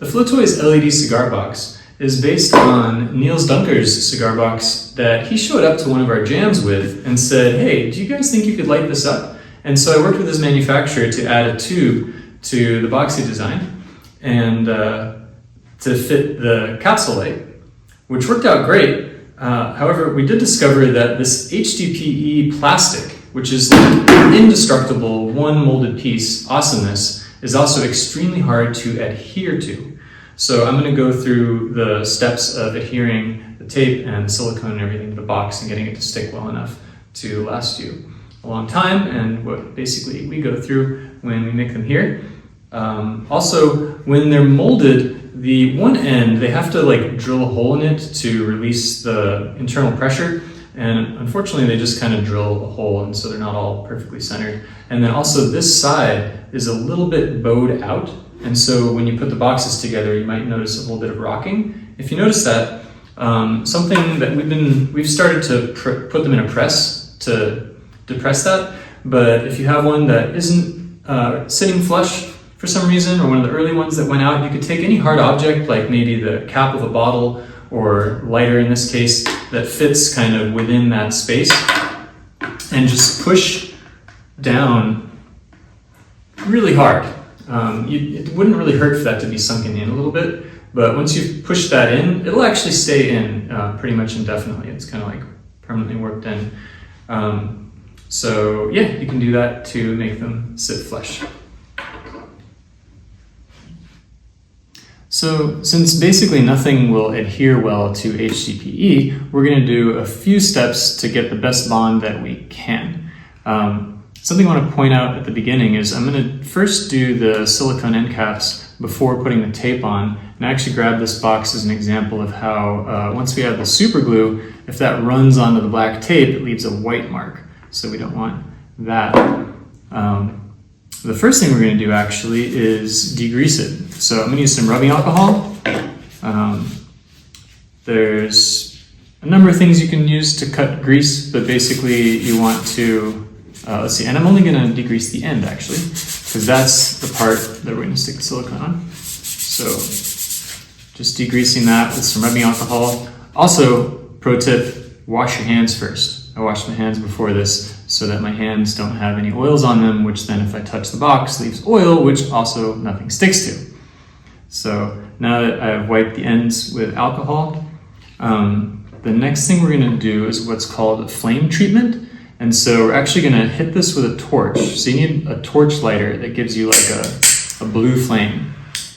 The Flowtoys LED cigar box is based on Niels Duinker's cigar box that he showed up to one of our jams with and said, hey, do you guys think you could light this up? And so I worked with his manufacturer to add a tube to the box he designed and to fit the capsule light, which worked out great. However, we did discover that this HDPE plastic, which is indestructible, one molded piece awesomeness, is also extremely hard to adhere to. So I'm going to go through the steps of adhering the tape and the silicone and everything to the box and getting it to stick well enough to last you a long time, and what basically we go through when we make them here. Also, when they're molded, the one end, they have to like drill a hole in it to release the internal pressure, and unfortunately they just kind of drill a hole, and so they're not all perfectly centered. And then also this side is a little bit bowed out, and so when you put the boxes together you might notice a little bit of rocking. If you notice that, something that we've started to put them in a press to depress that, but if you have one that isn't sitting flush for some reason, or one of the early ones that went out, you could take any hard object like maybe the cap of a bottle or lighter in this case that fits kind of within that space and just push down really hard. It wouldn't really hurt for that to be sunken in a little bit, but once you push that in, it'll actually stay in pretty much indefinitely. It's kind of like permanently worked in. So yeah, you can do that to make them sit flush. So since basically nothing will adhere well to HDPE, we're going to do a few steps to get the best bond that we can. Something I want to point out at the beginning is I'm going to first do the silicone end caps before putting the tape on, and I actually grabbed this box as an example of how once we add the super glue, if that runs onto the black tape, it leaves a white mark, so we don't want that. The first thing we're going to do actually is degrease it. So I'm going to use some rubbing alcohol. There's a number of things you can use to cut grease, but basically you want to, let's see, and I'm only going to degrease the end actually, because that's the part that we're going to stick the silicone on. So just degreasing that with some rubbing alcohol. Also, pro tip, wash your hands first. I washed my hands before this so that my hands don't have any oils on them, which then if I touch the box leaves oil, which also nothing sticks to. So now that I've wiped the ends with alcohol, the next thing we're going to do is what's called a flame treatment. And so we're actually going to hit this with a torch. So you need a torch lighter that gives you like a blue flame,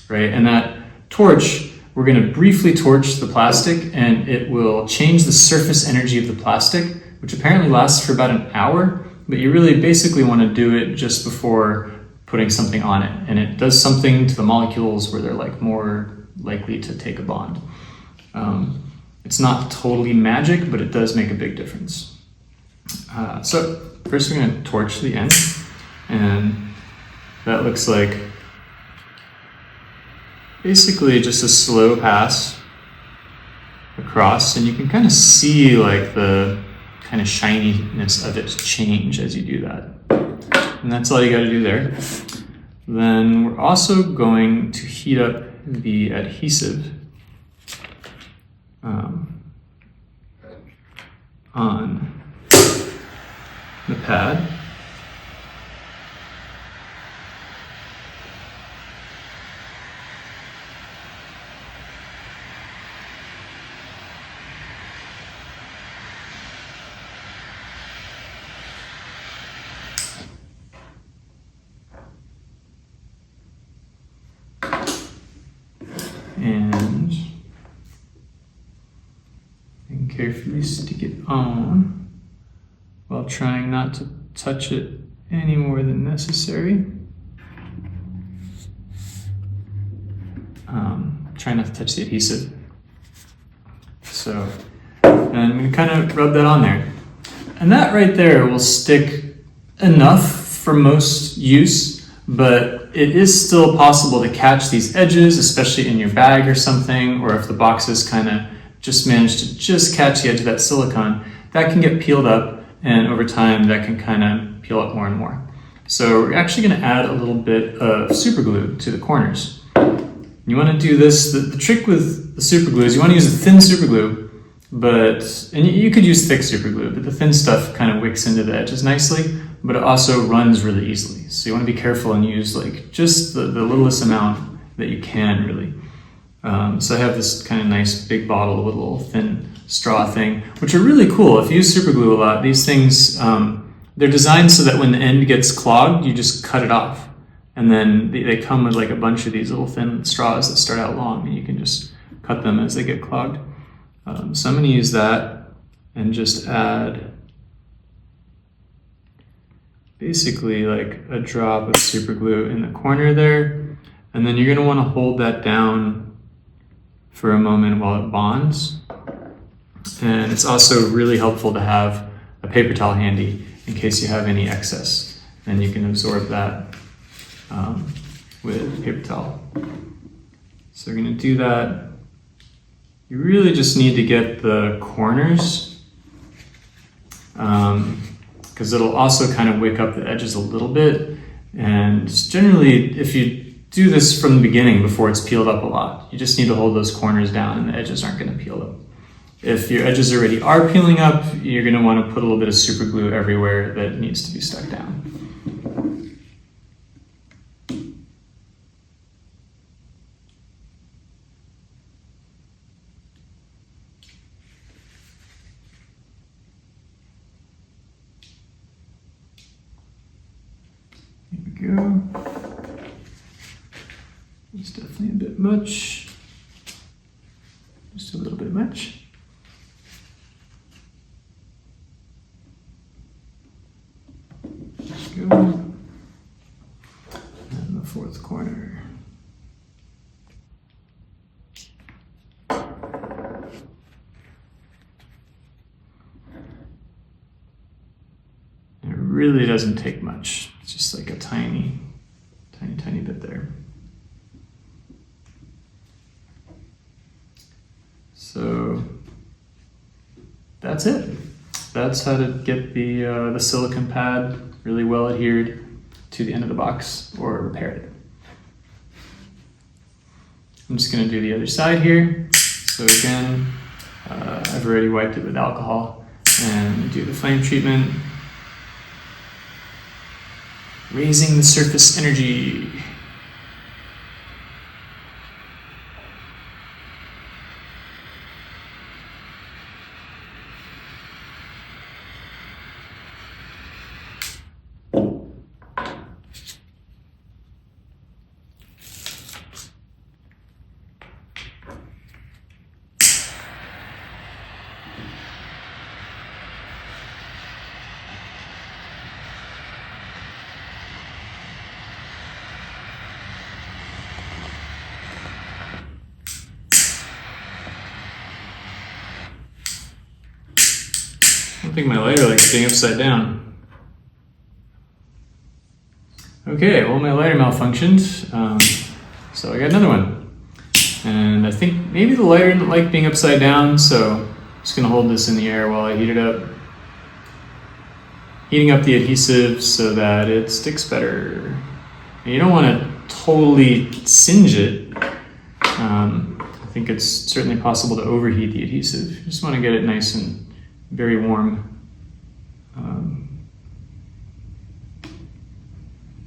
right? And that torch, we're going to briefly torch the plastic and it will change the surface energy of the plastic, which apparently lasts for about an hour, but you really basically want to do it just before putting something on it. And it does something to the molecules where they're like more likely to take a bond. It's not totally magic, but it does make a big difference. So first we're going to torch the end, and that looks like basically just a slow pass across, and you can kind of see like the kind of shininess of it change as you do that. And that's all you got to do there. Then we're also going to heat up the adhesive on the pad. And carefully stick it on while trying not to touch it any more than necessary. Try not to touch the adhesive. So, and I'm going to kind of rub that on there. And that right there will stick enough for most use, but it is still possible to catch these edges, especially in your bag or something, or if the boxes kind of just manage to just catch the edge of that silicone, that can get peeled up, and over time that can kind of peel up more and more. So we're actually going to add a little bit of super glue to the corners. You want to do this, the trick with the super glue is you want to use a thin super glue, and you could use thick super glue, but the thin stuff kind of wicks into the edges nicely, but it also runs really easily. So you want to be careful and use like just the littlest amount that you can really. So I have this kind of nice big bottle with a little thin straw thing, which are really cool. If you use super glue a lot, these things, they're designed so that when the end gets clogged, you just cut it off. And then they come with like a bunch of these little thin straws that start out long, and you can just cut them as they get clogged. So I'm going to use that and just add basically like a drop of super glue in the corner there. And then you're going to want to hold that down for a moment while it bonds. And it's also really helpful to have a paper towel handy in case you have any excess. Then you can absorb that with paper towel. So we're going to do that. You really just need to get the corners because it'll also kind of wick up the edges a little bit. And generally, if you do this from the beginning before it's peeled up a lot, you just need to hold those corners down and the edges aren't going to peel up. If your edges already are peeling up, you're going to want to put a little bit of super glue everywhere that needs to be stuck down. Here we go. It's definitely a bit much. Just a little bit much. There we go. And the fourth corner. It really doesn't take much. It's just like a tiny bit there. So that's it. That's how to get the silicone pad really well adhered to the end of the box or repair it. I'm just going to do the other side here. So again, I've already wiped it with alcohol and do the flame treatment. Raising the surface energy. I think my lighter likes being upside down. Okay, well my lighter malfunctioned, so I got another one. And I think maybe the lighter didn't like being upside down, so I'm just gonna hold this in the air while I heat it up. Heating up the adhesive so that it sticks better. And you don't wanna totally singe it. I think it's certainly possible to overheat the adhesive. You just wanna get it nice and very warm. And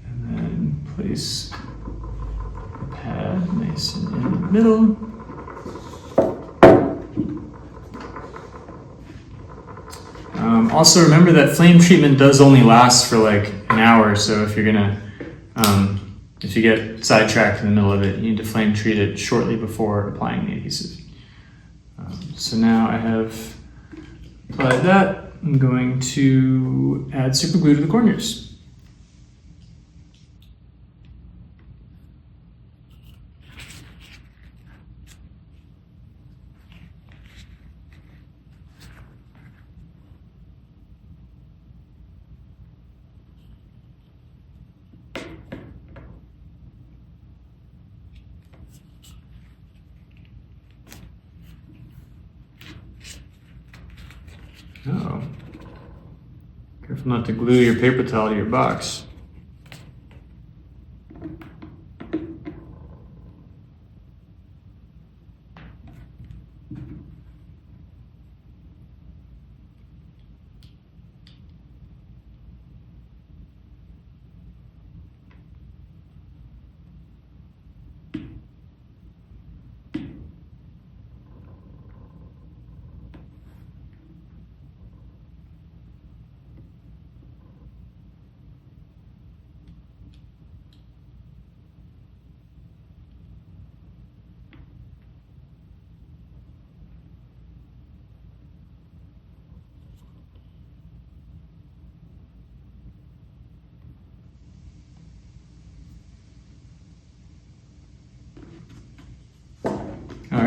then place the pad nice and in the middle. Also remember that flame treatment does only last for like an hour, so if you're gonna, if you get sidetracked in the middle of it, you need to flame treat it shortly before applying the adhesive. So now I have applied that. I'm going to add super glue to the corners. Oh, careful not to glue your paper towel to your box.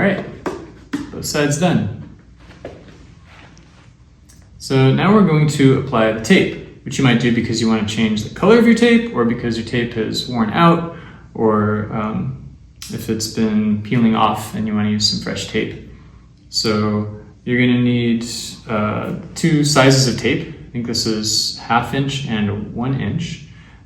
right, both sides done. So now we're going to apply the tape, which you might do because you want to change the color of your tape, or because your tape has worn out, or if it's been peeling off and you want to use some fresh tape. So you're going to need 2 sizes of tape. I think this is 1/2 inch and 1 inch.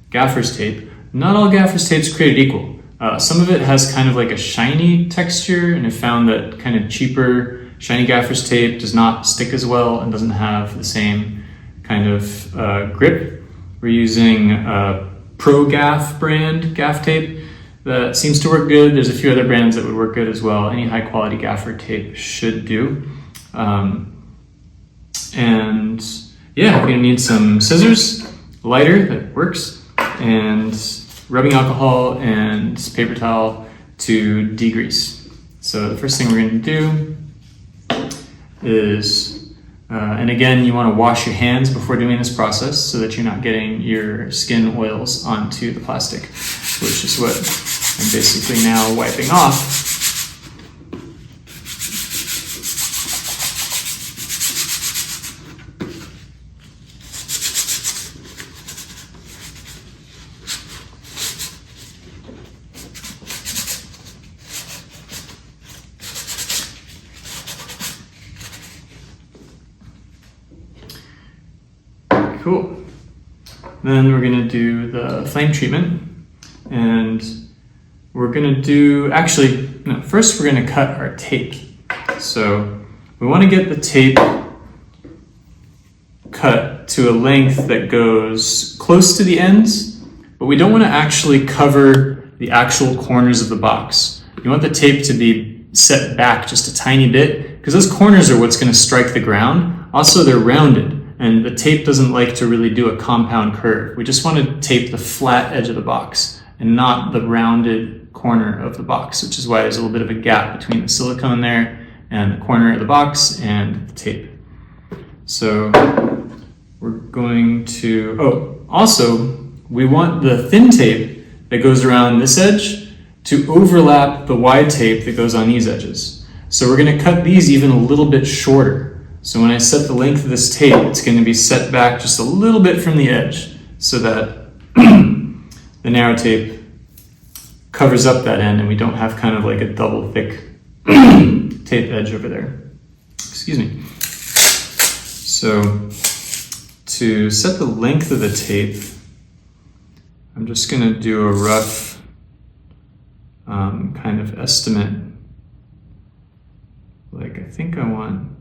Gaffer's tape. Not all gaffer's tape is created equal. Some of it has kind of like a shiny texture, and I've found that kind of cheaper shiny gaffer's tape does not stick as well and doesn't have the same kind of grip. We're using Pro Gaff brand gaff tape that seems to work good. There's a few other brands that would work good as well. Any high quality gaffer tape should do. And yeah, we're gonna need some scissors, a lighter that works, and rubbing alcohol and paper towel to degrease. So the first thing we're gonna do is, and again, you want to wash your hands before doing this process so that you're not getting your skin oils onto the plastic, which is what I'm basically now wiping off. Cool. Then we're going to do the flame treatment, and we're going to do, actually, no, first we're going to cut our tape. So we want to get the tape cut to a length that goes close to the ends, but we don't want to actually cover the actual corners of the box. You want the tape to be set back just a tiny bit, because those corners are what's going to strike the ground. Also, they're rounded, and the tape doesn't like to really do a compound curve. We just want to tape the flat edge of the box and not the rounded corner of the box, which is why there's a little bit of a gap between the silicone there and the corner of the box and the tape. So we're going to, also we want the thin tape that goes around this edge to overlap the wide tape that goes on these edges. So we're going to cut these even a little bit shorter. So when I set the length of this tape, it's going to be set back just a little bit from the edge so that the narrow tape covers up that end and we don't have kind of like a double thick tape edge over there. Excuse me. So to set the length of the tape, I'm just going to do a rough kind of estimate. Like, I think I want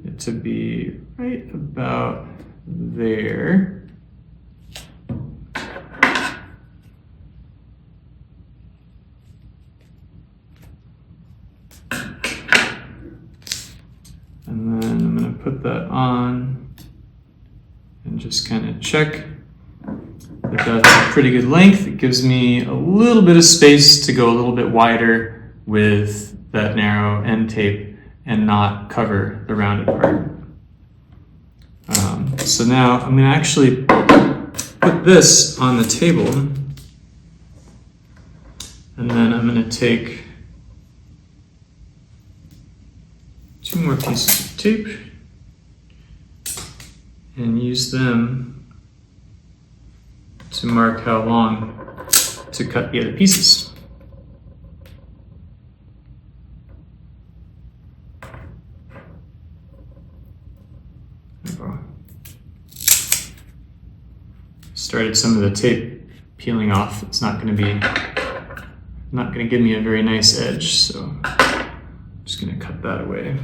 it to be right about there. And then I'm going to put that on and just kind of check that that's a pretty good length. It gives me a little bit of space to go a little bit wider with that narrow end tape and not cover the rounded part. So now I'm going to actually put this on the table, and then I'm going to take 2 more pieces of tape and use them to mark how long to cut the other pieces. Started some of the tape peeling off. It's not going to give me a very nice edge, so I'm just going to cut that away.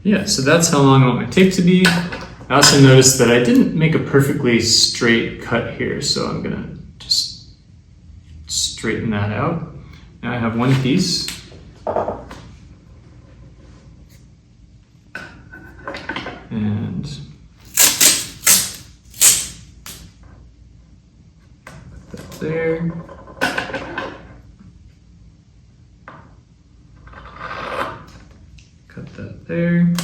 Yeah, so that's how long I want my tape to be. I also noticed that I didn't make a perfectly straight cut here, so I'm going to just straighten that out. Now I have one piece. And put that there. Cut that there.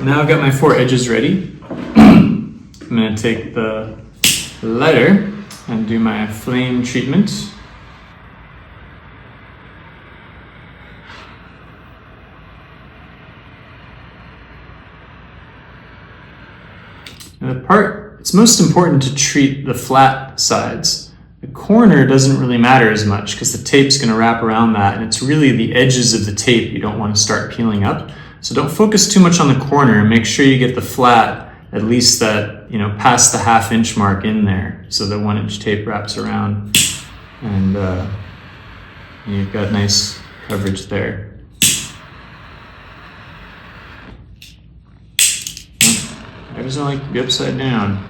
Now I've got my 4 edges ready. I'm going to take the lighter and do my flame treatment. Now the part, it's most important to treat the flat sides. The corner doesn't really matter as much because the tape's going to wrap around that, and it's really the edges of the tape you don't want to start peeling up. So don't focus too much on the corner. Make sure you get the flat, at least that, past the 1/2 inch mark in there, so the 1 inch tape wraps around, and you've got nice coverage there. I just don't like to be upside down.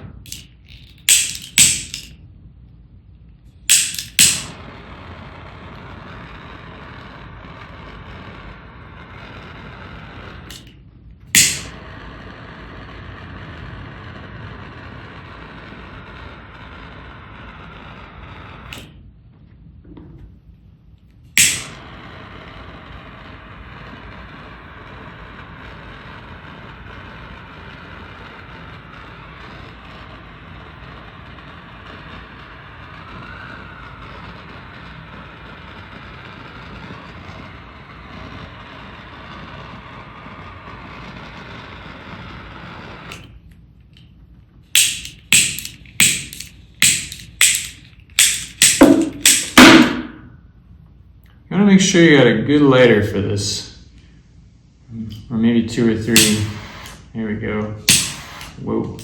You want to make sure you got a good lighter for this, or maybe 2 or 3. Here we go. Whoa.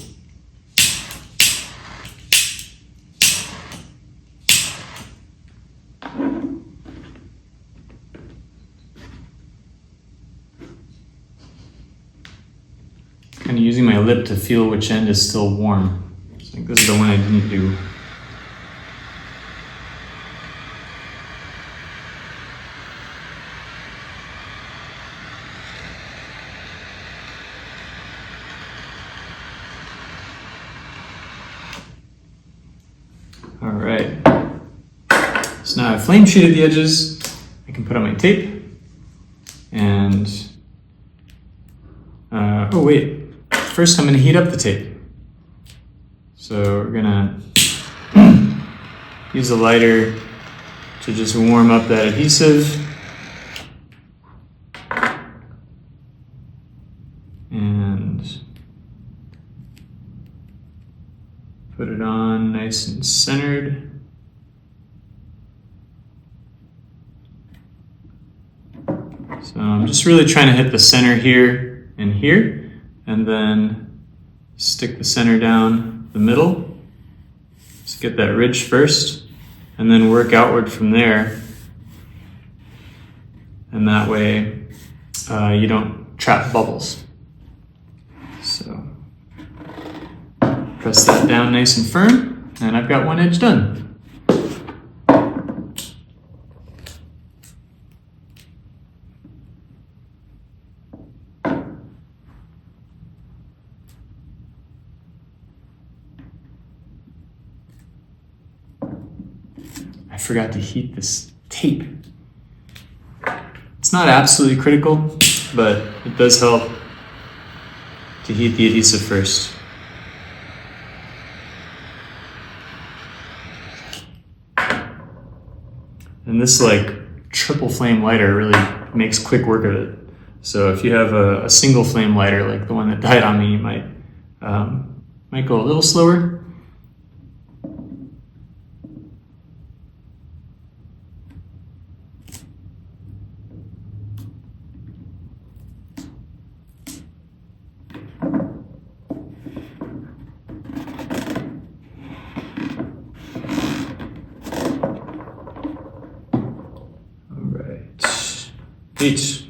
Kind of using my lip to feel which end is still warm. I think this is the one I didn't do. All right, so now I've flame treated the edges. I can put on my tape and, oh wait, first I'm gonna heat up the tape. So we're gonna use a lighter to just warm up that adhesive. And put it on nice and centered. So I'm just really trying to hit the center here and here, and then stick the center down the middle. Just get that ridge first, and then work outward from there. And that way you don't trap bubbles. So press that down nice and firm, and I've got one edge done. I forgot to heat this tape. It's not absolutely critical, but it does help to heat the adhesive first. And this triple flame lighter really makes quick work of it. So if you have a single flame lighter like the one that died on me, you might go a little slower. Each.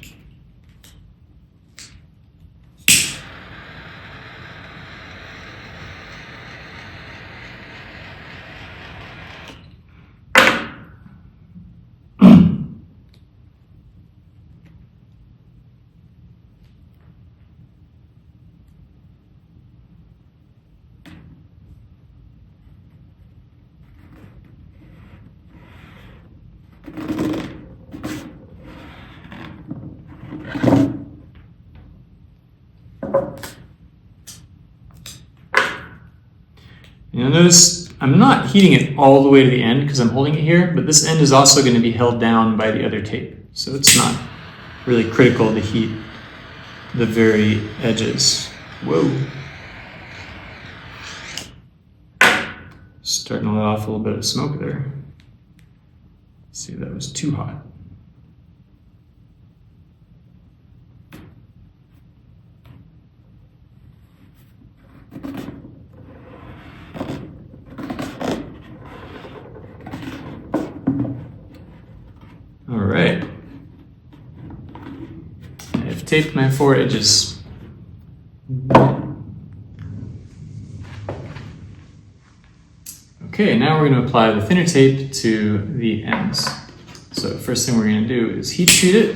You'll notice I'm not heating it all the way to the end because I'm holding it here, but this end is also going to be held down by the other tape. So it's not really critical to heat the very edges. Whoa. Starting to let off a little bit of smoke there. Let's see if that was too hot. All right. I've taped my 4 edges. Okay, now we're going to apply the thinner tape to the ends. So first thing we're going to do is heat treat it.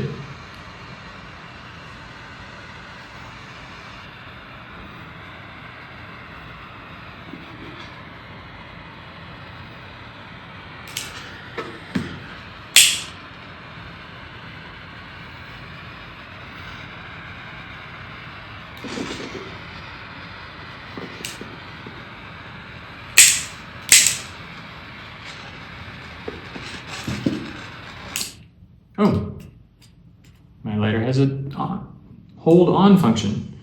Oh, my lighter has a hold on function.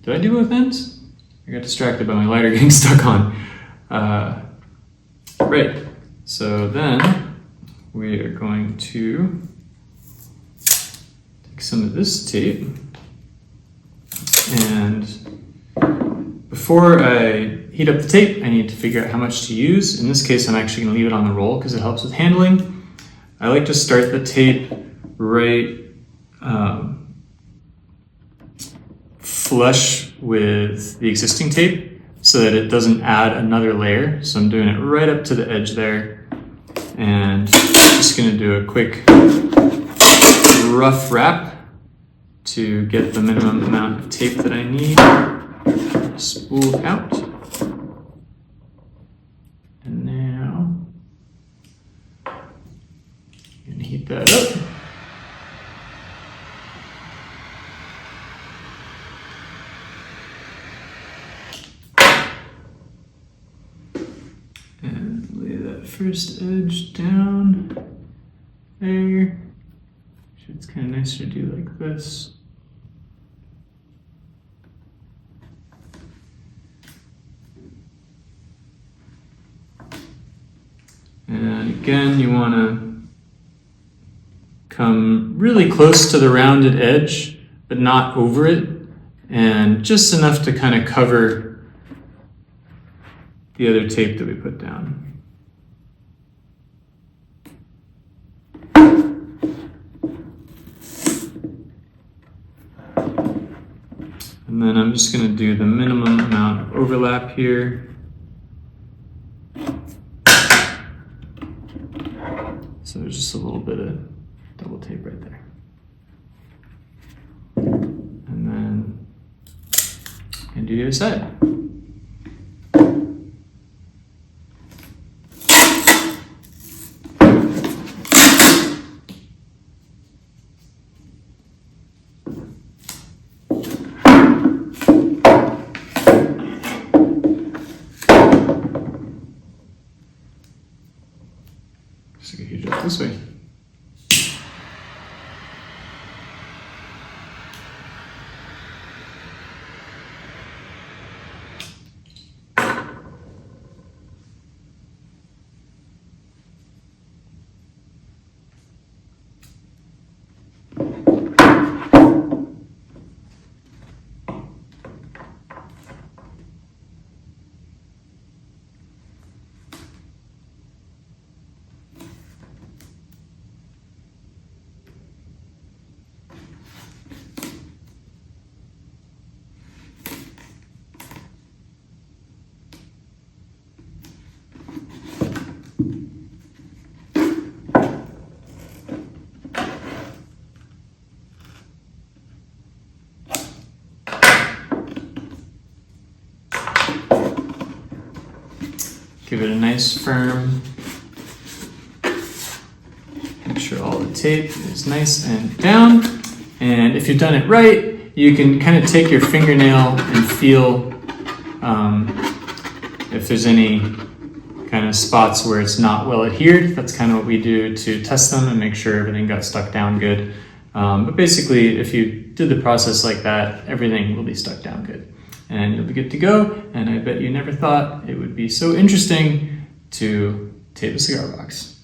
Did I do both ends? I got distracted by my lighter getting stuck on. Right, so then we are going to take some of this tape, and before I heat up the tape, I need to figure out how much to use. In this case, I'm actually going to leave it on the roll because it helps with handling. I like to start the tape right flush with the existing tape so that it doesn't add another layer. So I'm doing it right up to the edge there, and just going to do a quick rough wrap to get the minimum amount of tape that I need spooled out. And now I'm going to heat that up. And lay that first edge down there. It's kind of nice to do like this. And again, you want to come really close to the rounded edge, but not over it, and just enough to kind of cover the other tape that we put down. And then I'm just going to do the minimum amount of overlap here. So there's just a little bit of double tape right there. And then do the other side. So you heat it up this way. Give it a nice firm. Make sure all the tape is nice and down. And if you've done it right, you can kind of take your fingernail and feel If there's any kind of spots where it's not well adhered, that's kind of what we do to test them and make sure everything got stuck down good. But basically, if you did the process like that, everything will be stuck down good. And you'll be good to go, and I bet you never thought it would be so interesting to tape a cigar box.